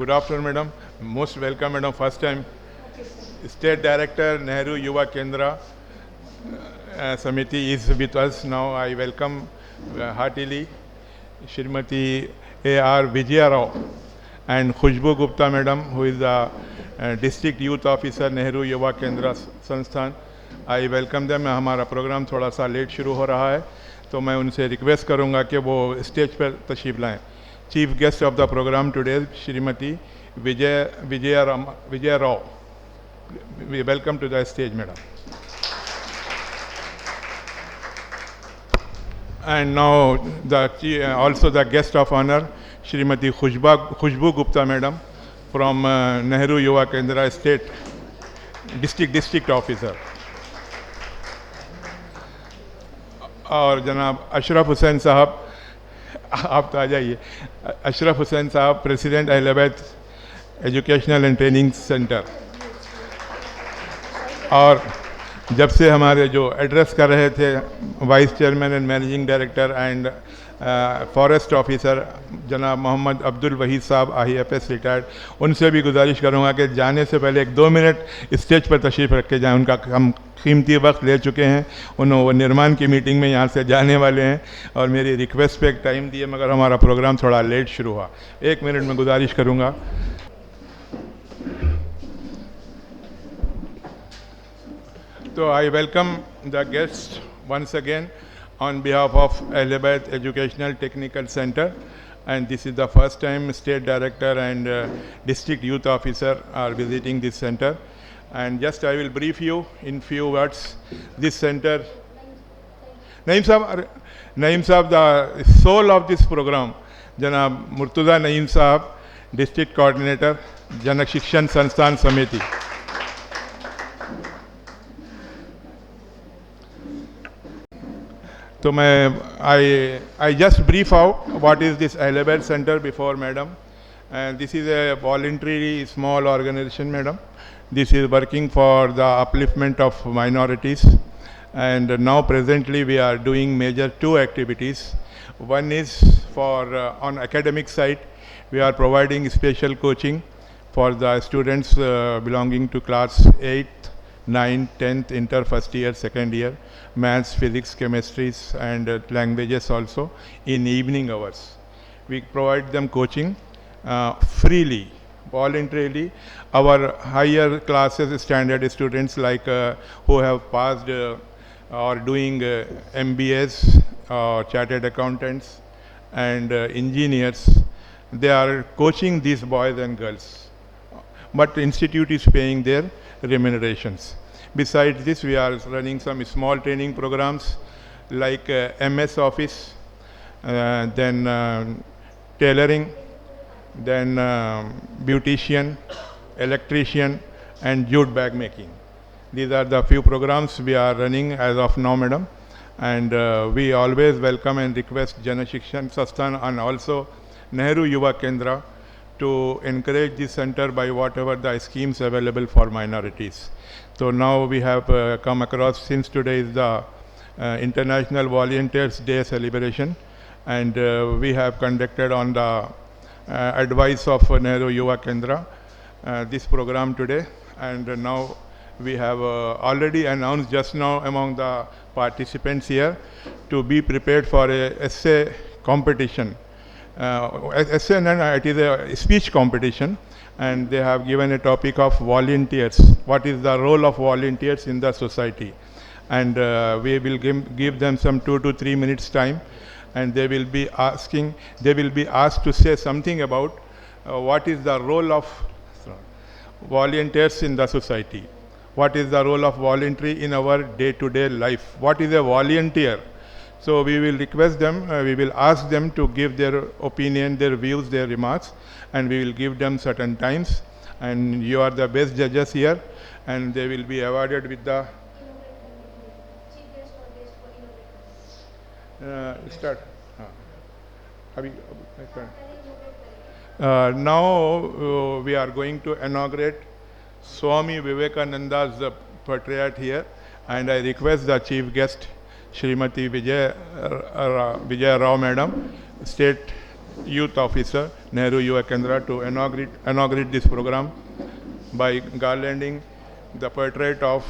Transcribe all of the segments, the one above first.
Good afternoon, madam. Most welcome, madam. First time. State Director, Nehru Yuva Kendra Samiti is with us now. I welcome heartily Shrimati A.R. Vijaya Rao and Khushbu Gupta, madam, who is the District Youth Officer, Nehru Yuva Kendra Sansthan. I welcome them. हमारा programme थोड़ा सा late शुरू हो रहा है, तो मैं उनसे रिक्वेस्ट करूंगा कि वो स्टेज पर तशरीफ लाएं. Chief guest of the programme today Shrimati Vijay Rao. We welcome to the stage, madam. And now also the guest of honor, Shrimati Khushbu Gupta, madam, from Nehru Yuva Kendra State District Officer. और जनाब अशरफ हुसैन साहब, आप तो आ जाइए. अशरफ हुसैन साहब, president Allahabad educational and training centre. और जब से हमारे जो एड्रेस कर रहे थे vice chairman and managing director and forest officer जनाब मोहम्मद अब्दुल वहीद साहब, IAFS रिटायर्ड, उनसे भी गुजारिश करूंगा कि जाने से पहले 1-2 मिनट स्टेज पर तशरीफ़ रख के जाएँ. उनका हम कीमती वक्त ले चुके हैं. वो निर्माण की मीटिंग में यहाँ से जाने वाले हैं और मेरी रिक्वेस्ट पे एक टाइम दिए, मगर हमारा प्रोग्राम थोड़ा लेट शुरू हुआ. 1 मिनट में गुजारिश करूँगा. So I welcome the guests once again on behalf of Allahabad Educational Technical Center, and this is the first time State Director and District Youth Officer are visiting this center. And just I will brief you in few words. This center, Naeem Saab, the soul of this program, Janab Murtuza Naeem Saab, District Coordinator, Janak Shikshan Sansthan Samiti. So I just brief out what is this Allahabad Center before madam. And this is a voluntary small organization, madam. This is working for the upliftment of minorities. And now presently we are doing major 2 activities. One is for on academic side, we are providing special coaching for the students belonging to class 8th, 9th, 10th, inter first year, second year, maths, physics, chemistries, and languages also in evening hours. We provide them coaching freely, voluntarily. Our higher classes standard students like who have passed or doing MBAs, chartered accountants, and engineers, they are coaching these boys and girls. But the institute is paying their remunerations. Besides this, we are running some small training programs like MS Office, then tailoring, then beautician, electrician, and jute bag making. These are the few programs we are running as of now, madam. And we always welcome and request Jana Shikshan Sansthan and also Nehru Yuva Kendra to encourage this center by whatever the schemes available for minorities. So now we have come across, since today is the International Volunteers Day celebration, and we have conducted on the advice of Nehru Yuva Kendra this program today. And now we have already announced just now among the participants here to be prepared for a essay competition. Essay, it is a speech competition, and they have given a topic of volunteers. What is the role of volunteers in the society? And we will give them some 2 to 3 minutes time, and they will be asked to say something about what is the role of volunteers in the society. What is the role of voluntary in our day-to-day life? What is a volunteer? So we will request them, we will ask them to give their opinion, their views, their remarks, and we will give them certain times. And you are the best judges here, and they will be awarded with the start. Now we are going to inaugurate Swami Vivekananda's portrait here, and I request the chief guest, Shrimati Vijay Rao Madam, State Youth Officer, Nehru Yuva Kendra, to inaugurate this program by garlanding the portrait of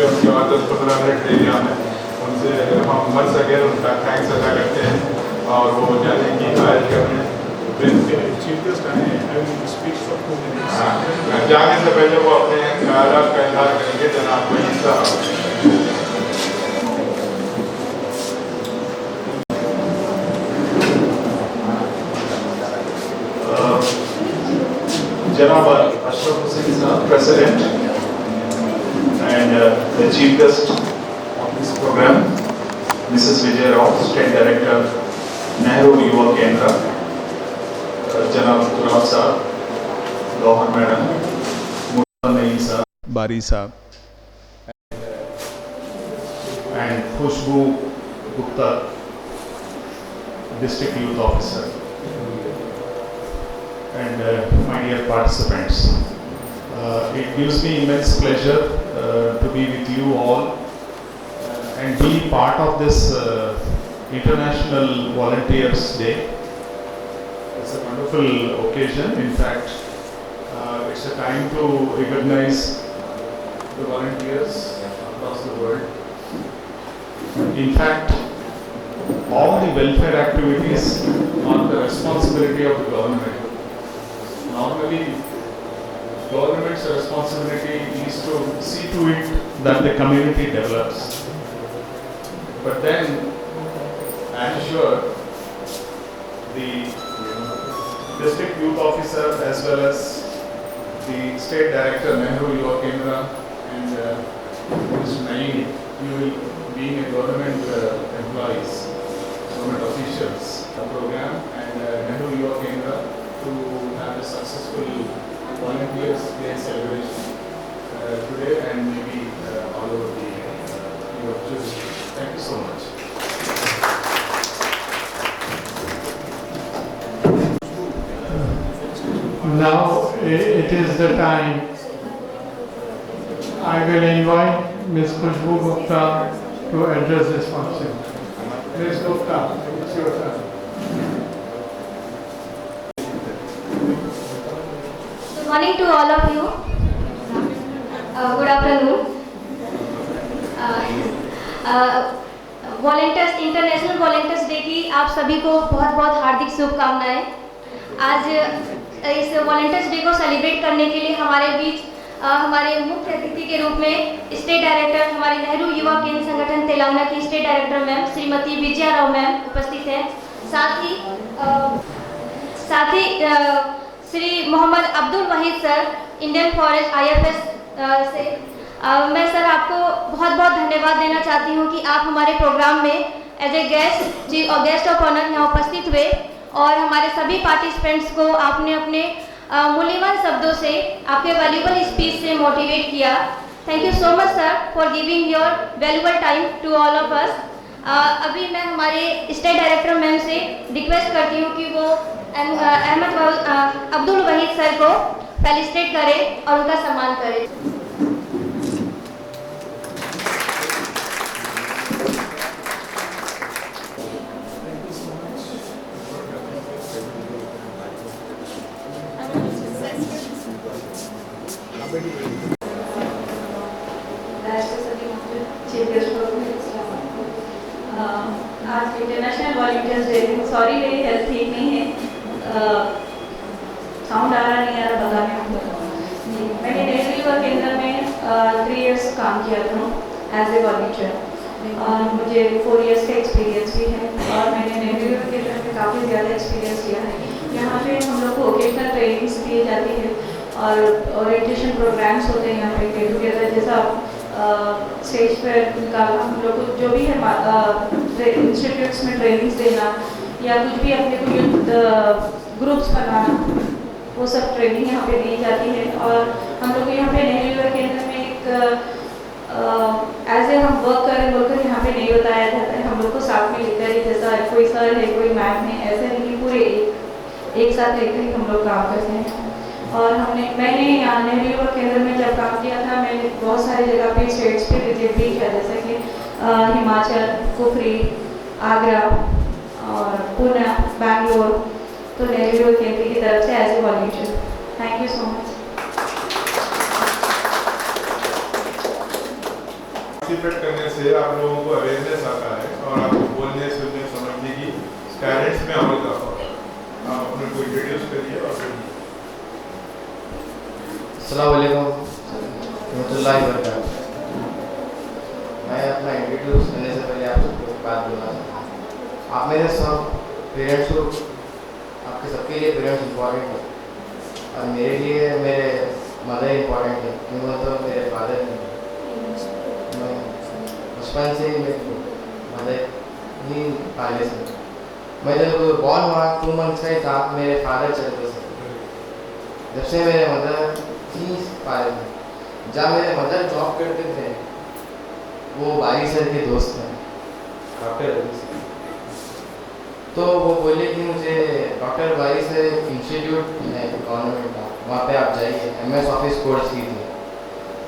उनके बाद 10-15 minute ले लिया हमें उनसे हम once again उनका thanks अदा करते हैं और वो जाने की ख्वाहिश करते हैं। जाने से पहले वो अपने ख्यालात का इजहार करेंगे जनाब वहीद साहब। Janab Ashraf Hussain Sahab, President and the Chief Guest of this program, Mrs. Vijay Rao, State Director, Nehru Yuva Kendra, Janab Turab Sahab, Gauhar Madam, Murtala Naeem Sahab, Bari Sahab, and Khushbu Gupta, District Youth Officer. And my dear participants, it gives me immense pleasure to be with you all and be part of this International Volunteers Day. It's a wonderful occasion. In fact, it's a time to recognize the volunteers across the world. In fact, all the welfare activities are the responsibility of the government. Normally, government's responsibility is to see to it that the community develops. But then, I am sure the district youth officer as well as the state director Nehru Yuva Kendra and Mr. Naeem, you will being a government employees, government officials, the program and Nehru Yuva Kendra to have a successful Volunteers Day celebration today and maybe all over the Europe. Thank you so much. Now it is the time. I will invite Ms. Khushbu Gupta to address this function. Ms. Gupta, it's your turn. Good morning to all of you. Good afternoon. Volunteers international volunteers day की आप सभी को बहुत बहुत हार्दिक शुभकामनाएं। आज इस volunteers day को सेलिब्रेट करने के लिए हमारे बीच हमारे मुख्य अतिथि के रूप में स्टेट डायरेक्टर हमारे नेहरू युवा केंद्र संगठन तेलंगाना की state director ma'am Shrimati Vijaya Rao ma'am उपस्थित हैं। साथ ही Shri Mohammad Abdul Waheed sir Indian forest IFS से मैं सर आपको बहुत बहुत धन्यवाद देना चाहती हूँ कि आप हमारे प्रोग्राम में as a guest of honour यहाँ उपस्थित हुए और हमारे सभी पार्टिसिपेंट्स को आपने अपने मूल्यवान शब्दों से आपके वैल्यूबल स्पीच से मोटिवेट किया। Thank you so much sir for giving your valuable time to all of us. अभी मैं हमारे स्टेट डायरेक्टर मैम से रिक्वेस्ट करती हूँ कि वो अहमद अब्दुल वहीद सर को फेलिसिटेट करें और उनका सम्मान करें। आज इंटरनेशनल वॉलंटियर्स डे, सॉरी मेरी हेल्थ ठीक नहीं है, साउंड आ रहा नहीं आ रहा बता मैं आपको। मैंने नेहरू युवा केंद्र में 3 इयर्स काम किया था एज ए वॉलंटियर। और मुझे 4 इयर्स का एक्सपीरियंस भी है और मैंने नेहरू युवा केंद्र में काफ़ी ज़्यादा एक्सपीरियंस किया है। यहाँ पे हम लोग को ओकेशनल ट्रेनिंग्स दी जाती है और ओरिएंटेशन प्रोग्राम्स होते हैं यहाँ पे गेट टुगेदर जैसा स्टेज पर उनका हम लोग को जो भी है इंस्टीट्यूट्स में ट्रेनिंग्स देना या कुछ भी अपने को यूथ ग्रुप्स बनाना, वो सब ट्रेनिंग यहाँ पे दी जाती है। और हम लोग को यहाँ पे नेहरू युवा केंद्र में एक एज ए हम वर्क करें बोलकर यहाँ पे नहीं बताया जाता है, हम लोग को साथ में लेकर ही, जैसा कोई सर है कोई मैम है ऐसे नहीं, पूरे एक साथ लेकर ही हम लोग काम करते हैं। और मैंने यहाँ नेहरू युवा केंद्र में जब काम किया था, मैंने बहुत सारी जगह पे स्टेट्स पे विजिट भी किया, जैसे कि हिमाचल, कुफरी, आगरा और पुणे, बैंगलोर, तो नेहरू युवा केंद्र की तरफ से as a volunteer. Thank you so much. Participate करने से आप लोगों को अवेयरनेस आता है और आपको बोलने, सुनने, समझने की टैलेंट्स में अमल आता है। आप अपने को इंट्रोड्यूस करिए और अस्सलाम वालेकुम रहमतुल्लाहि व बरकातहू। मैं अपना इंट्रोड्यूस करने से पहले आप सबको एक बात बोलना चाहता हूँ। आप मेरे सब पेरेंट्स को, आपके सबके लिए पेरेंट्स इम्पॉर्टेंट है और मेरे लिए मेरे मदर इम्पॉर्टेंट है, क्योंकि मतलब मेरे फादर नहीं। मैं बचपन से ही मेरे मदर ही पाले से, मैं जब बॉर्न हुआ 2 मंथ्स का ही था, मेरे फादर चले गए थे। जब से मेरे मदर ही पाले थे। जब मेरे मदर जॉब करते थे, वो बारी सर के दोस्त हैं, डॉक्टर रवि सर। तो वो बोले कि मुझे डॉक्टर बारी सर इंस्टीट्यूट है गवर्नमेंट का, वहाँ पे आप जाइए, MS ऑफिस कोर्स की थी।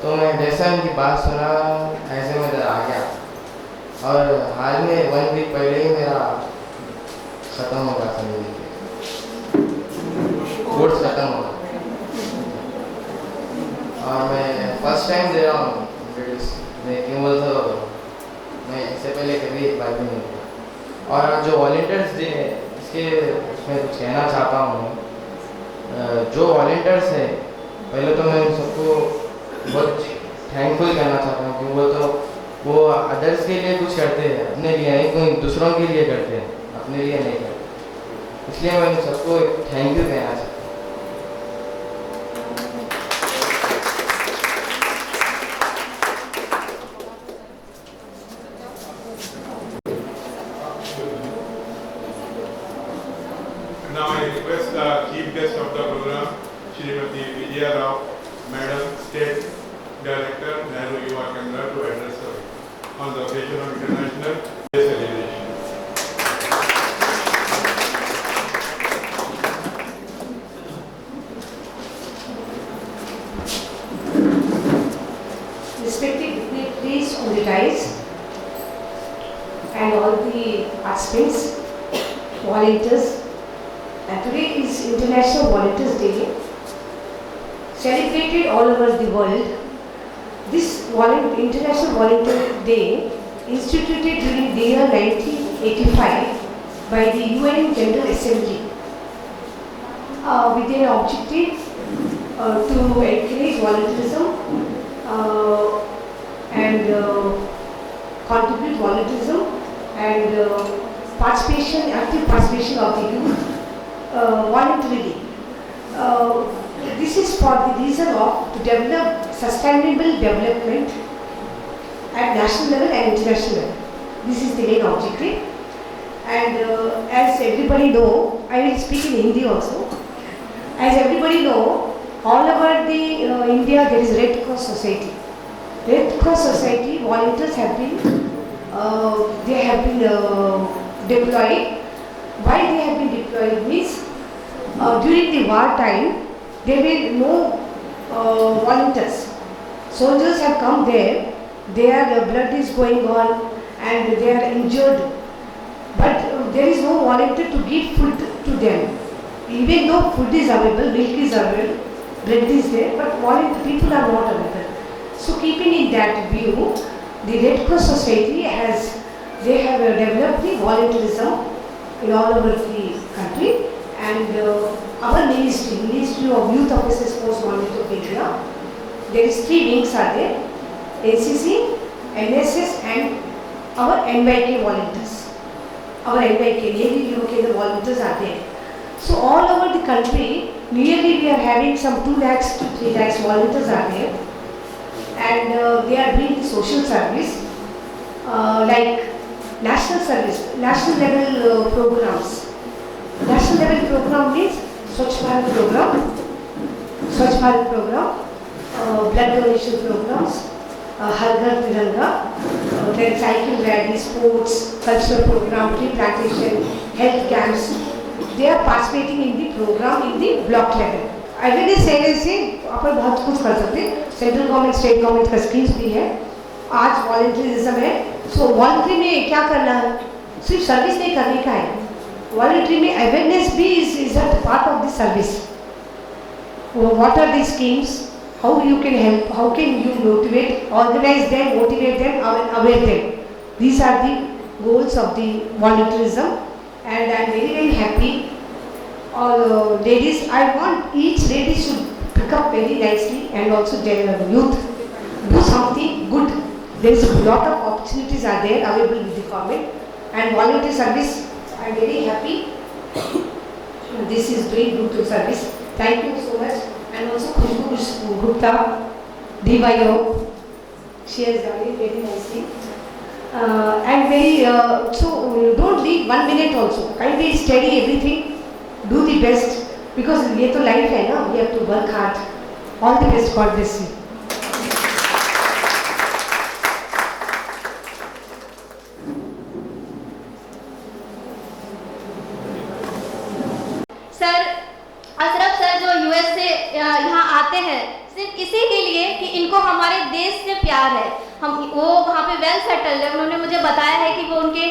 तो मैं जैसा उनकी बात सुना, ऐसे मैं इधर आ गया और हाल में 1 वीक पहले ही मेरा ख़त्म होगा, समझ कोर्स ख़त्म होगा और मैं फर्स्ट टाइम दे रहा हूँ इंट्रोड्यूस। मैं क्यों बोलता हूँ, मैं इससे पहले कभी एक बार भी नहीं किया। और जो वॉलंटियर्स डे है, इसके उसमें कुछ कहना चाहता हूँ। जो वॉलंटियर्स है, पहले तो मैं उन सबको बहुत थैंकफुल करना चाहता हूँ, क्योंकि वो अदर्स के लिए कुछ करते हैं, अपने लिए नहीं, कोई दूसरों के लिए करते हैं, अपने लिए नहीं करते। इसलिए मैं उन सबको थैंक यू कहना चाहता हूँ। Now I request the chief guest of the program, Shrimati Vijaya Rao, Madam, State Director, Nehru Yuva Kendra, to address us on the occasion of International Day celebration. Respected dignitaries on the dais and all the participants, volunteers, and today is International Volunteers Day, celebrated all over the world. This International Volunteer Day, instituted during the year 1985 by the UN General Assembly, with an objective to encourage volunteerism and contribute volunteerism and active participation of the youth voluntarily. This is for the reason of to develop sustainable development at national level and international level. This is the main objective. And as everybody know, I will speak in Hindi also. As everybody know, all over the India there is Red Cross Society. Red Cross Society volunteers have been deployed. Why they have been deployed means during the war time there were no volunteers. Soldiers have come there, their blood is going on and they are injured, but there is no volunteer to give food to them. Even though food is available, milk is available, bread is there, but people are not available. So keeping in that view, the Red Cross Society have developed the volunteerism in all over the country, and our Ministry of Youth Officers Sports Volunteer of India, there is 3 wings are there, NCC, NSS and our NYK volunteers. Our NYK, Navy UK, the volunteers are there. So all over the country, nearly we are having some 2 lakhs to 3 lakhs volunteers are there, and they are doing the social service, like national service, national level programs. National level program means Swachh Bharat program, blood donation programs, Har Ghar Tiranga, then cycle rally, sports, cultural program, tree plantation, health camps. They are participating in the program in the block level. Awareness cell से अपन बहुत कुछ कर सकते हैं. Central government, state government का schemes भी है. आज वॉलंटियरिज्म है. सो वॉलंटरी में क्या करना है? सिर्फ सर्विस नहीं करने का है. वॉलंटरी में अवेयरनेस भी is a part of the service. What are the schemes? How you can help? How can you motivate, organize them, motivate them, and aware them? These are the goals of the volunteerism, and I am very very happy. All ladies, I want each lady should pick up very nicely, and also their youth do something good. There is a lot of opportunities are there available with the government, and volunteer service. I am very happy. This is very good to service. Thank you so much. And also Khushbu Gupta, DYO, she has done it very nicely. And very, so don't leave 1 minute also. Kindly study everything, do the best, because ये तो life है ना, we have to work hard. All the best, God bless you. Sir Ashraf sir जो US से यहाँ आते हैं सिर्फ इसी के लिए कि इनको हमारे देश से प्यार है. वो वहाँ पे वेल सेटल्ड है. उन्होंने मुझे बताया है कि वो उनके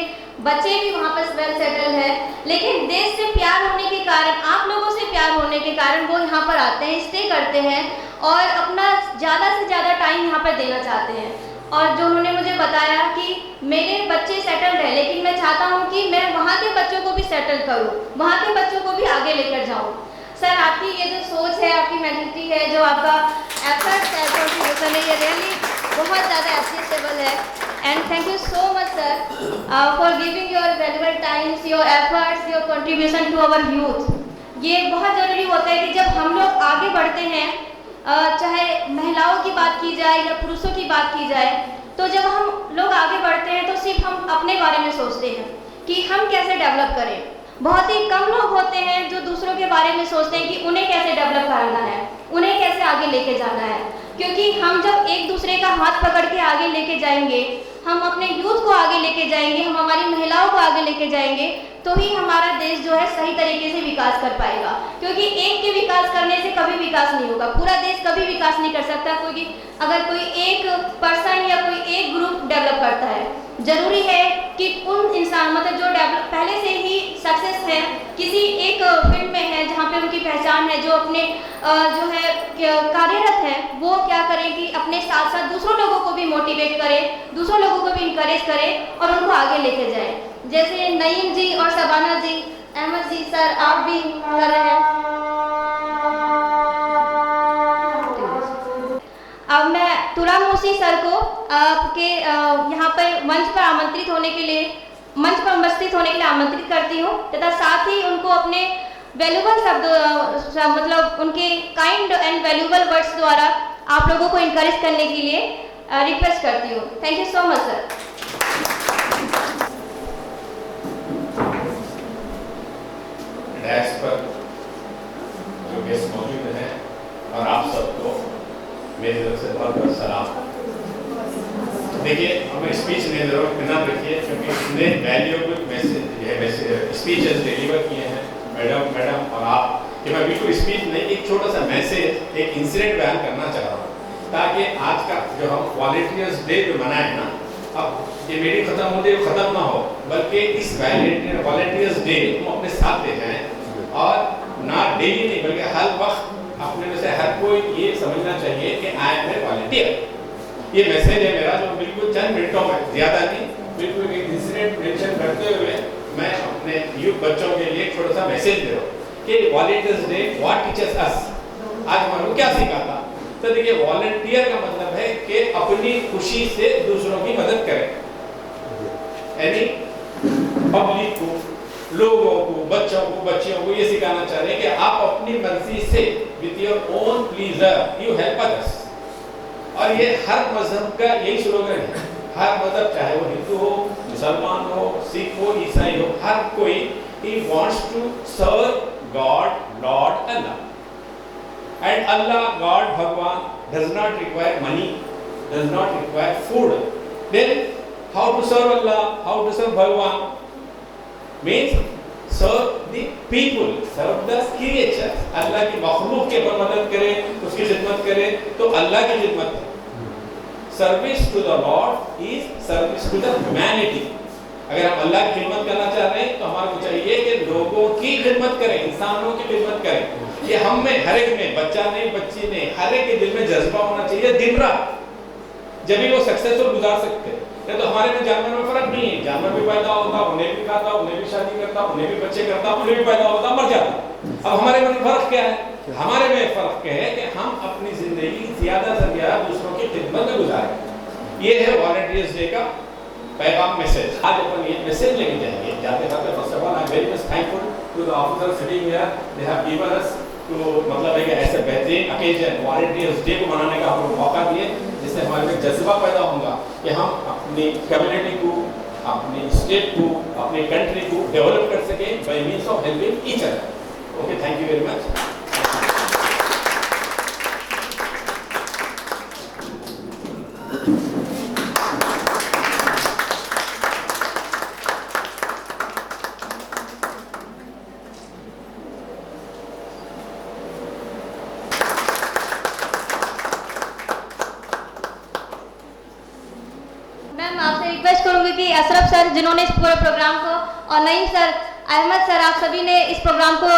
बच्चे भी वहाँ पर वेल सेटल्ड है, लेकिन देश से प्यार होने के कारण, आप लोगों से प्यार होने के कारण वो यहाँ पर आते हैं, स्टे करते हैं और अपना ज़्यादा से ज़्यादा टाइम यहाँ पर देना चाहते हैं. और जो उन्होंने मुझे बताया कि मेरे बच्चे सेटल्ड है, लेकिन मैं चाहता हूँ कि मैं वहाँ के बच्चों को भी सेटल करूँ, वहाँ के बच्चों को भी आगे लेकर जाऊँ. सर आपकी ये जो सोच है, आपकी मेंटालिटी है, जो आपका एफर्ट्स है, कंट्रीब्यूशन है, ये रियली बहुत ज़्यादा अप्रिशिएबल है. And thank you so much sir for giving your valuable times, your efforts, your contribution to our youth. ये बहुत ज़रूरी होता है कि जब हम लोग आगे बढ़ते हैं, चाहे महिलाओं की बात की जाए या पुरुषों की बात की जाए, तो जब हम लोग आगे बढ़ते हैं तो सिर्फ हम अपने बारे में सोचते हैं कि हम कैसे डेवलप करें. बहुत ही कम लोग होते हैं जो दूसरों के बारे में सोचते हैं कि उन्हें कैसे डेवलप करना है, उन्हें कैसे आगे लेके जाना है. क्योंकि हम जब एक दूसरे का हाथ पकड़ के आगे लेके जाएंगे, हम अपने यूथ को आगे लेके जाएंगे, हम हमारी महिलाओं को आगे लेके जाएंगे, तो ही हमारा देश जो है सही तरीके से विकास कर पाएगा. क्योंकि एक के विकास करने से कभी विकास नहीं होगा, पूरा देश कभी विकास नहीं कर सकता. क्योंकि अगर कोई एक पर्सन या कोई एक ग्रुप डेवलप करता है, जरूरी है कि उन इंसान मतलब जो डेवलप पहले से ही सक्सेस है, किसी एक फील्ड में है जहाँ पे उनकी पहचान है, जो अपने जो है कार्यरत है, वो क्या करें कि अपने साथ साथ दूसरों लोगों को भी मोटिवेट करे, दूसरों लोगों को भी इंकरेज करे और उनको आगे लेके जाए. जैसे नईम जी और शबाना जी, अहमद जी सर, आप भी कर रहे हैं. अब मैं तुला मोसी सर को आपके यहाँ पर मंच पर आमंत्रित होने के लिए आमंत्रित करती हूँ, तथा साथ ही उनको अपने वैल्यूबल शब्द मतलब उनके काइंड एंड वैल्यूबल वर्ड्स द्वारा आप लोगों को इनकरेज करने के लिए रिक्वेस्ट करती हूँ. Thank you so much sir. Dash पर जो गेस्ट मौजूद हैं और आप सबको मेरी तरफ से बहुत बहुत सलाम. देखिए, हमें स्पीच नहीं दे रहा, बिना रखिए, क्योंकि इसने वैल्यूएबल मैसेज स्पीचेस डिलीवर किए हैं मैडम और आप, कि मैं बिल्कुल स्पीच नहीं, एक छोटा सा मैसेज, एक इंसिडेंट बयान करना चाह रहा हूँ, ताकि आज का जो हम वॉलंटियर्स डे जो मनाए ना, अब ये मीटिंग खत्म होते हुए खत्म ना हो, बल्कि इस वॉलंटियर्स डे हम अपने साथ ले जाएं, और ना डेली नहीं बल्कि हर वक्त अपने में से हर कोई ये समझना चाहिए कि आई एम ए वॉलंटियर. ये मैसेज है मेरा, जो बिल्कुल चंद मिनटों में, ज़्यादा नहीं, बिल्कुल एक इंसिडेंट मेंशन करते हुए मैं अपने यूथ बच्चों के लिए एक छोटा सा मैसेज दे रहा हूँ कि वॉलंटियर्स डे व्हाट टीचर्स अस. आज हमारे क्या सिखाता. तो देखिए, वॉलंटियर का मतलब है कि अपनी खुशी से दूसरों की मदद करें. यानी पब्लिक को, लोगों को, बच्चों को, बच्चियों को ये सिखाना चाह रहे हैं कि आप अपनी मर्जी से with your own pleaser you help others. और ये हर मजहब का यही स्लोगन है। हर मजहब, चाहे वो हिंदू हो, मुसलमान हो, सिख हो, ईसाई हो, हर कोई he wants to serve God, Lord Allah. And Allah, God, Bhagwan does not require money, does not require food. Then how to serve Allah, how to serve Bhagwan? Means serve the people, serve the creatures. Allah की मखलूक के पर मदद करें, उसकी खिदमत करें, तो अल्लाह की खिदमत है। Service to the Lord is service to the humanity. अगर हम अल्लाह की खिदमत करना चाह रहे हैं तो हमारे को चाहिए कि लोगों की खिदमत करें, इंसानों की खिदमत करें। ये हम में, हर एक में, बच्चा नहीं, बच्ची नहीं, हर एक के दिल में जज्बा होना चाहिए दिन रात, जब भी वो सक्सेसफुल गुजार सकते हैं। नहीं तो हमारे में जानवर में फर्क नहीं है। जानवर भी पैदा होता, उन्हें भी खाता, उन्हें भी शादी करता, उन्हें भी बच्चे करता, उन्हें भी पैदा होता, मर जाता। अब हमारे में फर्क क्या है? हमारे में फर्क क्या है कि हम अपनी जिंदगी ज्यादा से ज्यादा दूसरों की खिदमत में गुजारें। ये है वॉलंटियर्स डे का पैगाम, मैसेज। आज अपन ये मैसेज लेके जाएंगे जाते जाते। First of all I am very much thankful to the officer sitting here, they have given us तो मतलब है कि ऐसे बेहतरीन अकेजन वॉलंटियर्स डे को मनाने का हमको मौका दिए, जिससे हमारे में जज्बा पैदा होगा कि हम अपनी कम्युनिटी को, अपनी स्टेट को, अपनी कंट्री को डेवलप कर सके by means of helping each other. Okay, thank you very much. Ma'am आपसे रिक्वेस्ट करूंगी कि अशरफ सर जिन्होंने इस पूरे प्रोग्राम को, और नईम सर, अहमद सर, आप सभी ने इस प्रोग्राम को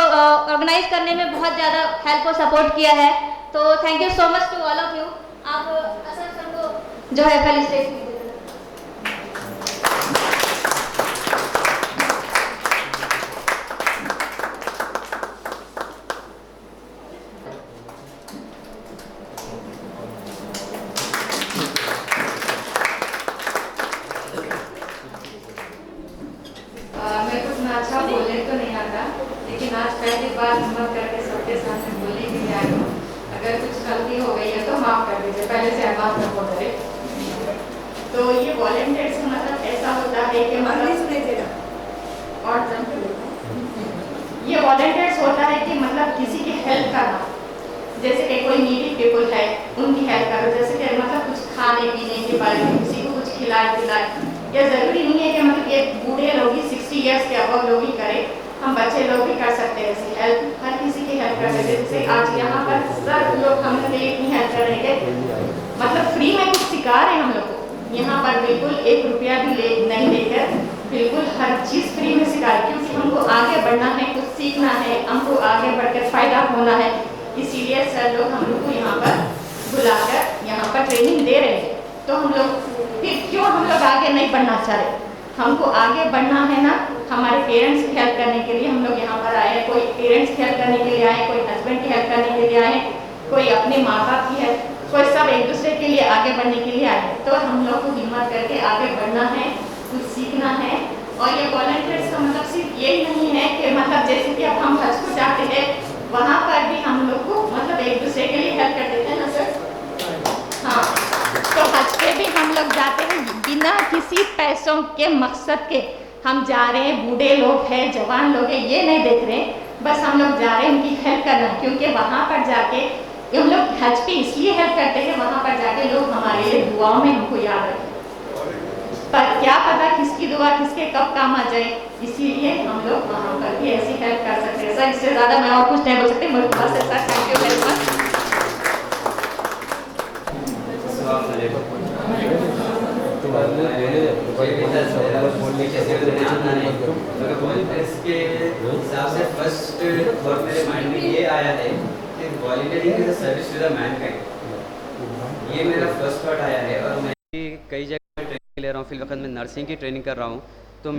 ऑर्गेनाइज करने में बहुत ज़्यादा हेल्प और सपोर्ट किया है, तो thank you so much to all of you. आप अशरफ सर को जो है पहले स्टेज पे मैं कुछ ना अच्छा बोलने तो नहीं आता, लेकिन आज पहली बार हिम्मत करके सबके सामने बोलने के लिए आई हूँ। अगर कुछ गलती हो गई है तो माफ़ कर दीजिए, पहले से माफ़ कर बोल रहे। तो ये वॉलंटियर्स का मतलब ऐसा होता है कि ये वॉलंटियर्स होता है कि मतलब किसी की हेल्प करना, जैसे कि कोई नीडी पीपल है उनकी हेल्प करो, जैसे कि मतलब कुछ खाने पीने के बारे में किसी को कुछ खिलाए पिलाए। ये ज़रूरी नहीं है कि मतलब ये बूढ़े लोग ही 60 इयर्स के अबव लोग ही करें, हम बच्चे लोग भी कर सकते हैं ऐसी हेल्प, हर किसी की हेल्प कर सकते हैं। जैसे आज यहाँ पर सब लोग हम लोग इतनी हेल्प कर रहे हैं, मतलब फ्री में कुछ सिखा रहे हैं हम लोग को। यहाँ पर बिल्कुल 1 रुपया भी नहीं लेकर बिल्कुल हर चीज़ फ्री में सिखा रहे, क्योंकि हमको आगे बढ़ना है, कुछ सीखना है, हमको आगे बढ़कर फ़ायदा होना है। इसीलिए सर लोग हम लोग को यहाँ पर बुलाकर यहाँ पर ट्रेनिंग दे रहे हैं। तो हम लोग फिर क्यों हम लोग आगे नहीं बढ़ना चाह रहे? हमको आगे बढ़ना है ना, हमारे पेरेंट्स की हेल्प करने के लिए हम लोग यहाँ पर आए हैं। कोई पेरेंट्स की हेल्प करने के लिए आए, कोई हस्बैंड की हेल्प करने के लिए आए, कोई अपने माँ बाप की हेल्प, कोई सब एक दूसरे के लिए आगे बढ़ने के लिए आए। तो हम लोग को हिम्मत करके आगे बढ़ना है, कुछ सीखना है। और ये वॉलंटियर्स का मतलब सिर्फ यही नहीं है कि मतलब जैसे कि अब हम हज को जाते हैं, वहाँ पर भी हम लोग को मतलब एक दूसरे के लिए हेल्प कर देते हैं ना सर। हाँ, तो हज पे भी हम लोग जाते हैं बिना किसी पैसों के मकसद के। हम जा रहे हैं, बूढ़े लोग हैं, जवान लोग हैं, ये नहीं देख रहे, बस हम लोग जा रहे हैं उनकी हेल्प करना। क्योंकि वहाँ पर जाके हम लोग हज पे इसलिए हेल्प करते हैं, वहाँ पर जाके लोग हमारे लिए दुआओं में हमको याद रखें। पर क्या पता किसकी दुआ किसके कब काम आ जाए, इसीलिए हम लोग वहाँ पर भी ऐसी हेल्प कर सकते हैं। सर इससे ज़्यादा मैं और कुछ नहीं बोल सकती। मुझे बस sir thank you very much. इसके हिसाब से फर्स्ट थॉट मेरे माइंड में ये आया है कि volunteering is a service to the mankind. ये मेरा फर्स्ट थॉट आया है। और मैं कई जगह ट्रेनिंग ले रहा हूँ, फिल वक्त में नर्सिंग की ट्रेनिंग कर रहा हूँ, तो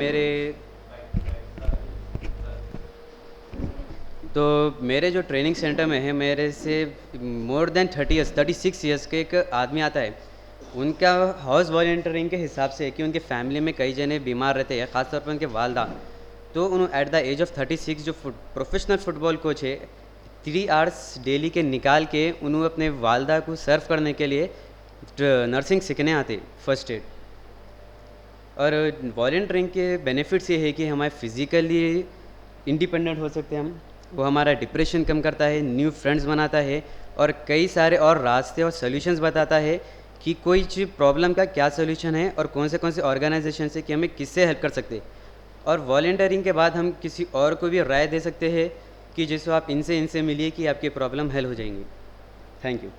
मेरे जो ट्रेनिंग सेंटर में है, मेरे से मोर देन 36 ईयर्स के एक आदमी आता है। उनका हाउस वॉल्टियरिंग के हिसाब से है कि उनके फैमिली में कई जने बीमार रहते हैं, ख़ासतौर पर उनके वालदा। तो उन्होंने एट द एज ऑफ 36 जो प्रोफेशनल फुटबॉल कोच है 3 आवर्स डेली के निकाल के उन्होंने अपने वालदा को सर्व करने के लिए नर्सिंग सीखने आते, फर्स्ट एड। और वॉल्टियरिंग के बेनिफिट्स ये है कि हमारे फिज़िकली इंडिपेंडेंट हो सकते हैं हम, वो हमारा डिप्रेशन कम करता है, न्यू फ्रेंड्स बनाता है और कई सारे और रास्ते और सॉल्यूशंस बताता है कि कोई चीज़ प्रॉब्लम का क्या सॉल्यूशन है और कौन से ऑर्गेनाइजेशन से कि हमें किससे हेल्प कर सकते हैं। और वॉल्टियरिंग के बाद हम किसी और को भी राय दे सकते हैं कि जिसको आप इनसे मिलिए कि आपकी प्रॉब्लम हल हो जाएंगी। Thank you.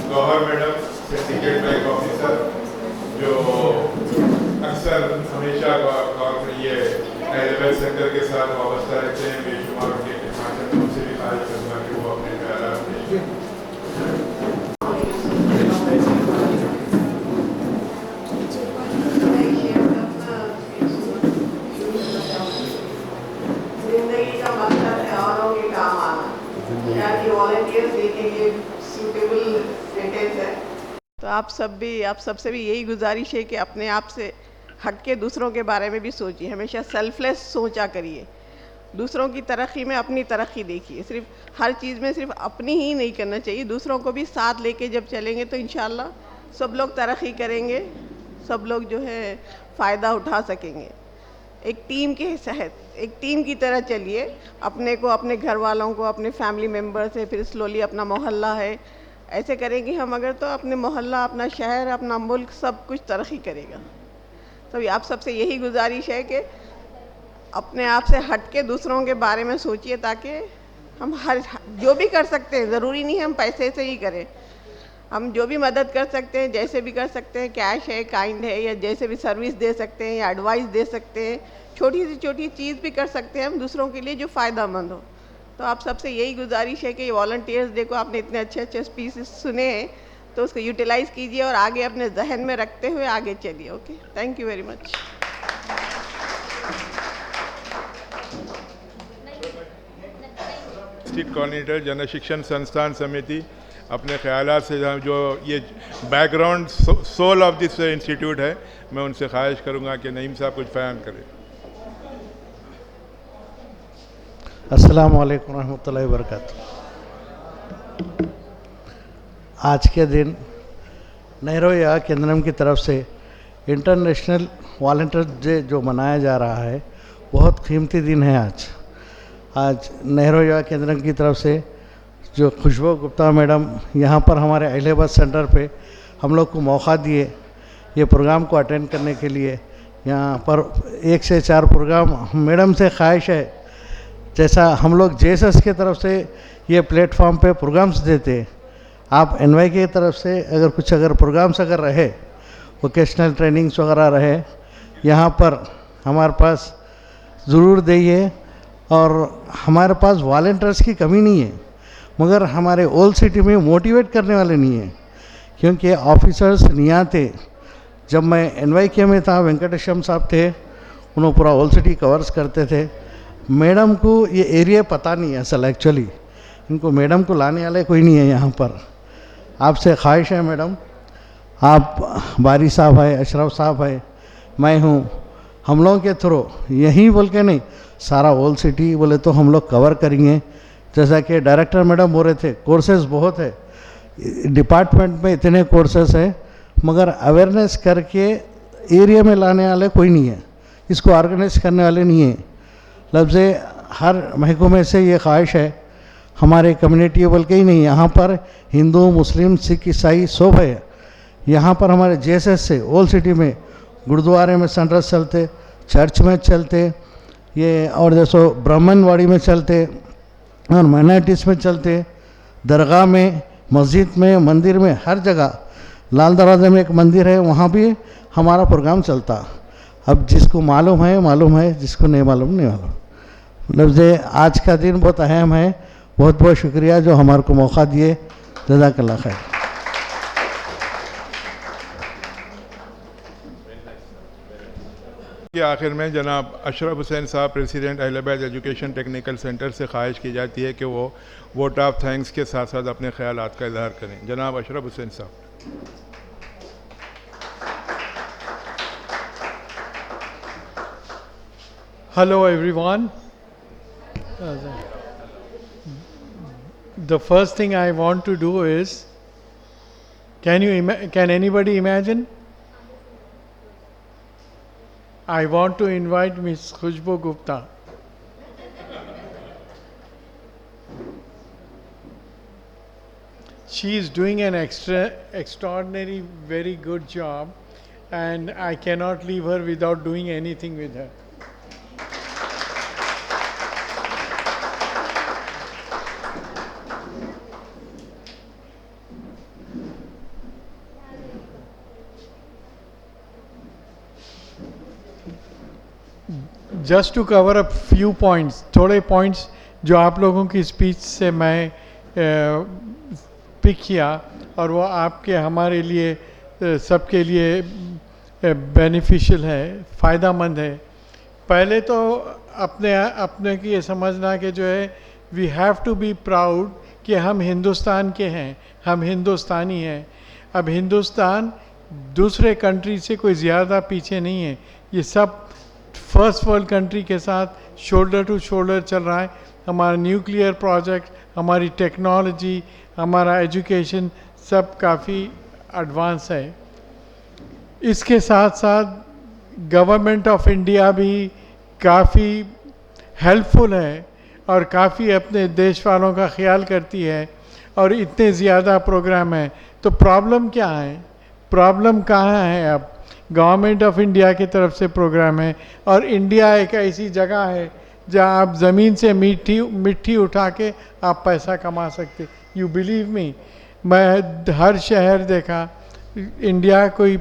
Gauhar madam Syndicate Bank officer, जो अक्सर हमेशा ये एलिमेंट सेंटर के साथ वाबस्ता रहते हैं, बेशुमार उनके माध्यम से उनसे भी खारिज करूँगा कि वो अपने ख्यालात जिंदगी का मकसद है औरों के काम आना, यानी वॉलंटियर्स देखेंगे सूटेबल सेंटेंस है। तो आप सबसे भी यही गुजारिश है कि अपने आप से हट के दूसरों के बारे में भी सोचिए, हमेशा सेल्फलेस सोचा करिए, दूसरों की तरक्की में अपनी तरक्की देखिए, सिर्फ हर चीज़ में सिर्फ अपनी ही नहीं करना चाहिए, दूसरों को भी साथ लेके जब चलेंगे तो इंशाल्लाह सब लोग तरक्की करेंगे, सब लोग जो है फ़ायदा उठा सकेंगे। एक टीम के तहत एक टीम की तरह चलिए, अपने को, अपने घर वालों को, अपने फैमिली मेम्बर्स है, फिर स्लोली अपना मोहल्ला है, ऐसे करेंगे हम अगर तो अपने मोहल्ला, अपना शहर, अपना मुल्क सब कुछ तरक्की करेगा। तो आप सबसे यही गुजारिश है कि अपने आप से हट के दूसरों के बारे में सोचिए, ताकि हम हर जो भी कर सकते हैं, ज़रूरी नहीं है हम पैसे से ही करें, हम जो भी मदद कर सकते हैं, जैसे भी कर सकते हैं, कैश है, काइंड है, या जैसे भी सर्विस दे सकते हैं या एडवाइस दे सकते हैं, छोटी से छोटी चीज़ भी कर सकते हैं हम दूसरों के लिए जो फ़ायदेमंद हो। तो आप सबसे यही गुजारिश है कि वॉलंटियर्स डे को आपने इतने अच्छे अच्छे स्पीचेस सुने हैं तो उसको यूटिलाइज़ कीजिए और आगे अपने जहन में रखते हुए आगे चलिए। Okay, thank you very much. State coordinator Jan Shikshan Sansthan समिति अपने ख्यालात से जो ये background soul of this institute है, मैं उनसे ख्वाहिश करूँगा कि नईम साहब कुछ बयान करें। अस्सलाम वालेकुम रहमतुल्लाहि व बरकातहू। आज के दिन नेहरू युवा केंद्रम की तरफ से इंटरनेशनल वॉलंटियर्स डे जो मनाया जा रहा है, बहुत कीमती दिन है आज नेहरू युवा केंद्रम की तरफ से जो खुशबू गुप्ता मैडम यहाँ पर हमारे अहलेबाद सेंटर पे हम लोग को मौका दिए ये प्रोग्राम को अटेंड करने के लिए। यहाँ पर 1 से 4 प्रोग्राम मैडम से ख्वाहिश है, जैसा हम लोग जेसस के तरफ से ये प्लेटफॉर्म पे प्रोग्राम्स देते, आप एनवाई की तरफ से अगर प्रोग्राम्स अगर रहे, वोकेशनल ट्रेनिंग्स वगैरह रहे, यहाँ पर हमारे पास ज़रूर देइए। और हमारे पास वॉलंटियर्स की कमी नहीं है, मगर हमारे ओल्ड सिटी में मोटिवेट करने वाले नहीं हैं, क्योंकि ऑफिसर्स नहीं आते। जब मैं एनवाईके में था, वेंकटेशम साहब थे, उन्होंने पूरा ओल्ड सिटी कवर्स करते थे। मैडम को ये एरिया पता नहीं है असल, एक्चुअली इनको मैडम को लाने वाले कोई नहीं है यहाँ पर। आपसे ख्वाहिश है मैडम, आप बारी साहब है, अशरफ साहब है, मैं हूँ, हम लोगों के थ्रू यहीं बोल के नहीं, सारा ओल्ड सिटी बोले तो हम लोग कवर करेंगे। जैसा कि डायरेक्टर मैडम बोल रहे थे, कोर्सेज बहुत है डिपार्टमेंट में, इतने कोर्सेज है, मगर अवेयरनेस करके एरिया में लाने वाले कोई नहीं है, इसको ऑर्गेनाइज करने वाले नहीं है। लफ्ज़ हर महकमे से ये ख्वाहिश है, हमारे कम्युनिटी बल्कि ही नहीं, यहाँ पर हिंदू मुस्लिम सिख ईसाई सब है। यहाँ पर हमारे JSS से ओल्ड सिटी में गुरुद्वारे में सनराइज चलते, चर्च में चलते, ये और जैसो ब्राह्मणवाड़ी में चलते और माइनॉरिटीज़ में चलते, दरगाह में, मस्जिद में, मंदिर में, हर जगह। लाल दरवाजे में एक मंदिर है, वहाँ भी हमारा प्रोग्राम चलता। अब जिसको मालूम है, जिसको नहीं मालूम नहीं मालूम। मतलब जे आज का दिन बहुत अहम है। बहुत बहुत शुक्रिया जो हमारे को मौका दिए। जज़ाकल्लाह खैर। के आखिर में जनाब अशरफ हुसैन साहब, प्रेसिडेंट अहल बैत एजुकेशन टेक्निकल सेंटर से ख्वाहिश की जाती है कि वो वोट ऑफ थैंक्स के साथ साथ अपने ख्यालात का इजहार करें। जनाब अशरफ हुसैन साहब। Hello everyone. The first thing I want to do is, can anybody imagine? I want to invite Miss Khushbu Gupta. She is doing an extraordinary, very good job, and I cannot leave her without doing anything with her. Just to cover a few points, थोड़े points जो आप लोगों की speech से मैं pick किया और वो आपके हमारे लिए सबके लिए बेनिफिशियल है, फ़ायदामंद है। पहले तो अपने की ये समझना कि जो है we have to be proud कि हम हिंदुस्तान के हैं, हम हिंदुस्तानी हैं। अब हिंदुस्तान दूसरे कंट्री से कोई ज़्यादा पीछे नहीं है। ये सब फर्स्ट वर्ल्ड कंट्री के साथ शोल्डर टू शोल्डर चल रहा है। हमारा न्यूक्लियर प्रोजेक्ट, हमारी टेक्नोलॉजी, हमारा एजुकेशन सब काफ़ी एडवांस है। इसके साथ साथ गवर्नमेंट ऑफ इंडिया भी काफ़ी हेल्पफुल है और काफ़ी अपने देश वालों का ख्याल करती है और इतने ज़्यादा प्रोग्राम हैं। तो प्रॉब्लम क्या है? प्रॉब्लम कहाँ है? अब गवर्नमेंट ऑफ इंडिया की तरफ से प्रोग्राम है और इंडिया एक ऐसी जगह है जहाँ आप ज़मीन से मिट्टी उठा के आप पैसा कमा सकते। यू बिलीव मी, मैं हर शहर देखा। इंडिया कोई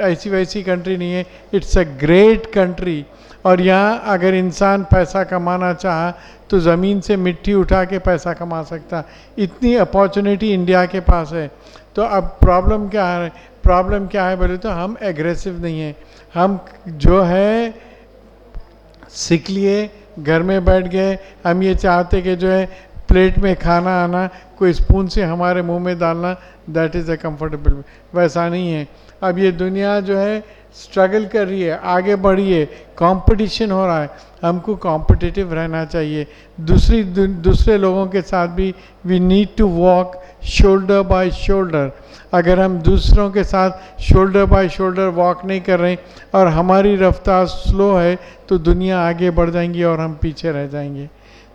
ऐसी वैसी कंट्री नहीं है, इट्स अ ग्रेट कंट्री। और यहाँ अगर इंसान पैसा कमाना चाहा तो ज़मीन से मिट्टी उठा के पैसा कमा सकता। इतनी अपॉर्चुनिटी इंडिया के पास है। तो अब प्रॉब्लम क्या है? प्रॉब्लम क्या है बोले तो हम एग्रेसिव नहीं हैं। हम जो है सीख लिए, घर में बैठ गए। हम ये चाहते कि जो है प्लेट में खाना आना, कोई स्पून से हमारे मुंह में डालना, दैट इज़ अ कंफर्टेबल। वैसा नहीं है। अब ये दुनिया जो है स्ट्रगल कर रही है, आगे बढ़ी है, कंपटीशन हो रहा है। हमको कॉम्पिटिटिव रहना चाहिए। दूसरे लोगों के साथ भी we need to walk shoulder by shoulder. अगर हम दूसरों के साथ शोल्डर बाय शोल्डर वॉक नहीं कर रहे और हमारी रफ्तार स्लो है तो दुनिया आगे बढ़ जाएंगी और हम पीछे रह जाएंगे।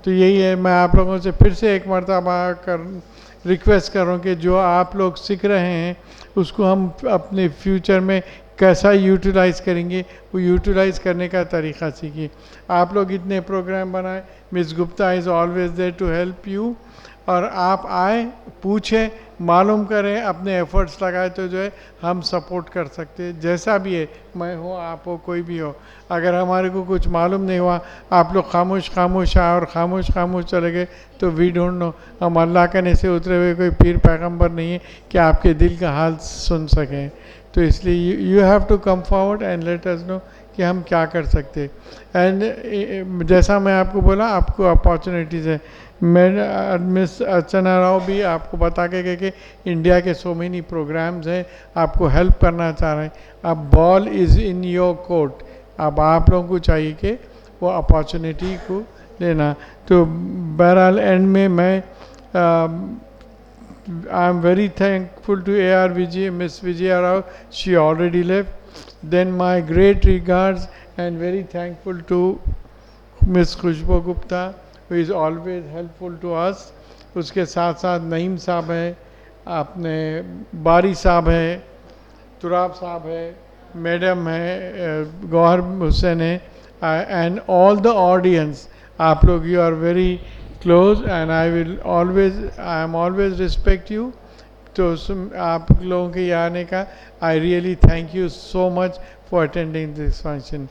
तो यही है, मैं आप लोगों से फिर से एक मरतबा रिक्वेस्ट कर रहा हूँ कि जो आप लोग सीख रहे हैं उसको हम अपने फ्यूचर में कैसा यूटिलाइज़ करेंगे, वो यूटिलाइज़ करने का तरीक़ा सीखिए। आप लोग इतने प्रोग्राम बनाए, Miss Gupta is always there to help you. और आप आए, पूछें, मालूम करें, अपने एफर्ट्स लगाए तो जो है हम सपोर्ट कर सकते हैं। जैसा भी है, मैं हो, आप हो, कोई भी हो। अगर हमारे को कुछ मालूम नहीं हुआ, आप लोग खामोश आए और खामोश चले गए तो वी डोंट नो। हम अल्लाह के ने से उतरे हुए कोई पीर पैगंबर नहीं है कि आपके दिल का हाल सुन सकें। तो इसलिए you have to come forward and let us know कि हम क्या कर सकते। एंड जैसा मैं आपको बोला, आपको अपॉर्चुनिटीज़ है। मैं मिस अर्चना राव भी आपको बता के गए कि इंडिया के सो मेनी प्रोग्राम्स हैं, आपको हेल्प करना चाह रहे हैं। अब ball is in your court. अब आप लोगों को चाहिए कि वो अपॉर्चुनिटी को लेना। तो बहरहाल एंड में मैं I am very thankful to AR Vijay, Miss Vijaya Rao. She already left. Then my great regards and very thankful to Miss Khushboo Gupta who is always helpful to us, उसके साथ साथ नईम साहब हैं, आपने बारी साहब हैं, तुराब साहब है, मैडम है, गौहर हुसैन है, एंड ऑल द ऑडियंस, आप लोग you are very close and I am always respect you. तो आप लोगों के यहाँ आने का I really thank you so much for attending this function.